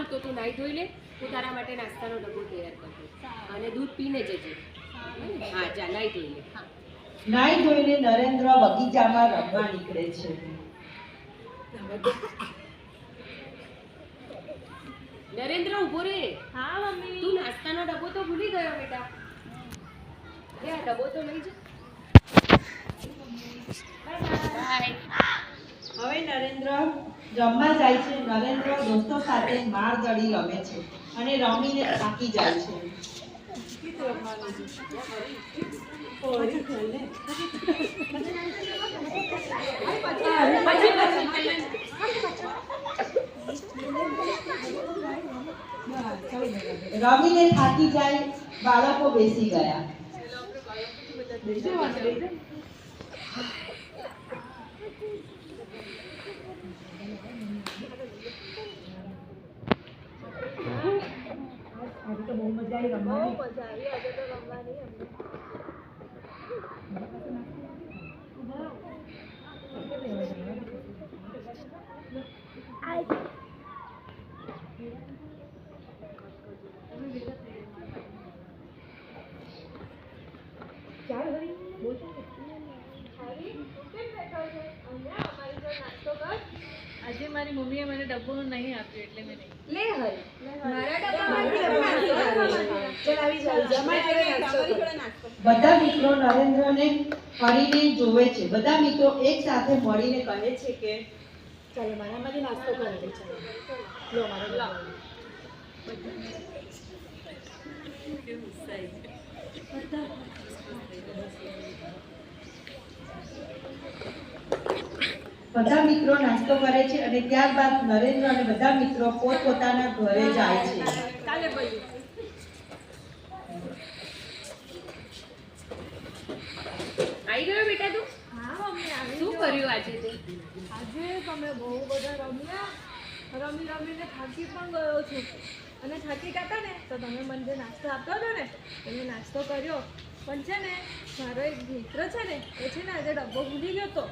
તો તું નાઈ ધોઈ લે, હું તારા માટે નાસ્તાનો ડબ્બો તૈયાર કરતો અને દૂધ પીને જજે. હા જા નાઈ ધોઈ લે. નાઈ ધોઈને નરેન્દ્ર બગીચામાં રમવા નીકળે છે. નરેન્દ્ર ઉભો રે. હા મમ્મી. તું નાસ્તાનો ડબ્બો તો ભૂલી ગયો બેટા. એ આ ડબ્બો તો લઈ જા. બાય. હવે નરેન્દ્ર રમવા જાય છે. નરેન્દ્ર દોસ્તો સાથે મારદડી રમે છે અને રમીને થાકી જાય છે. રમીને થાકી જાય બાળકો બેસી ગયા. બહુ મજા આવી રમવાની. આજે તો રમવાની અમને. આજે મારી મમ્મીએ મને ડબ્બો નહીં આપ્યો એટલે મેં નહીં. લે હલ. બધા મિત્રો નરેન્દ્રને ફરીને જોવે છે. બધા મિત્રો એક સાથે મળીને કહે છે કે ચાલો મારામાંથી નાસ્તો કરી દે. ચાલો લો મારો બધા મિત્રો નાસ્તો કરે છે અને ત્યારબાદ નરેન્દ્ર અને બધા મિત્રો પોતપોતાના ઘરે જાય છે. કાલે ભાઈ આવી ગયો બેટા તું? હા મમ્મી આવી. શું કર્યું આજે તે? આજે તમે બહુ બધા રમ્યા. રમીને થાકી પણ ગયો છું અને થાકી ગયા ને તો તમે મને જે નાસ્તો આપતો હતો ને તમે નાસ્તો કર્યો. પણ છે ને મારો એક મિત્ર છે ને એ છે ને આજે ડબ્બો ભૂલી ગયો હતો.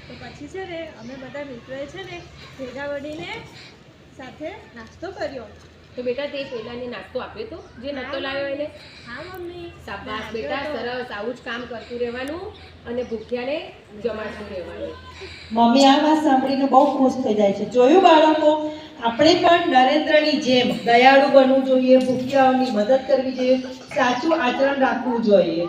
તો પછી છે ને અમે બધા મિત્રોએ છે ને ભેગા મળીને સાથે નાસ્તો કર્યો. તો બેટા તે પેલાને નાસ્તો આપ્યો તો જે નતો લાવ્યો એને? હા મમ્મી. શાબાશ બેટા, સરસ. આવું જ કામ કરતું રહેવાનું અને ભૂખ્યાને જમાડતું રહેવાનું. મમ્મી આ વાત સાંભળીને બહુ ખુશ થઈ જાય છે. જોયું બાળકો, આપણે પણ નરેન્દ્રની જેમ દયાળુ બનવું જોઈએ, ભૂખ્યાઓની મદદ કરવી જોઈએ, સાચું આચરણ રાખવું જોઈએ.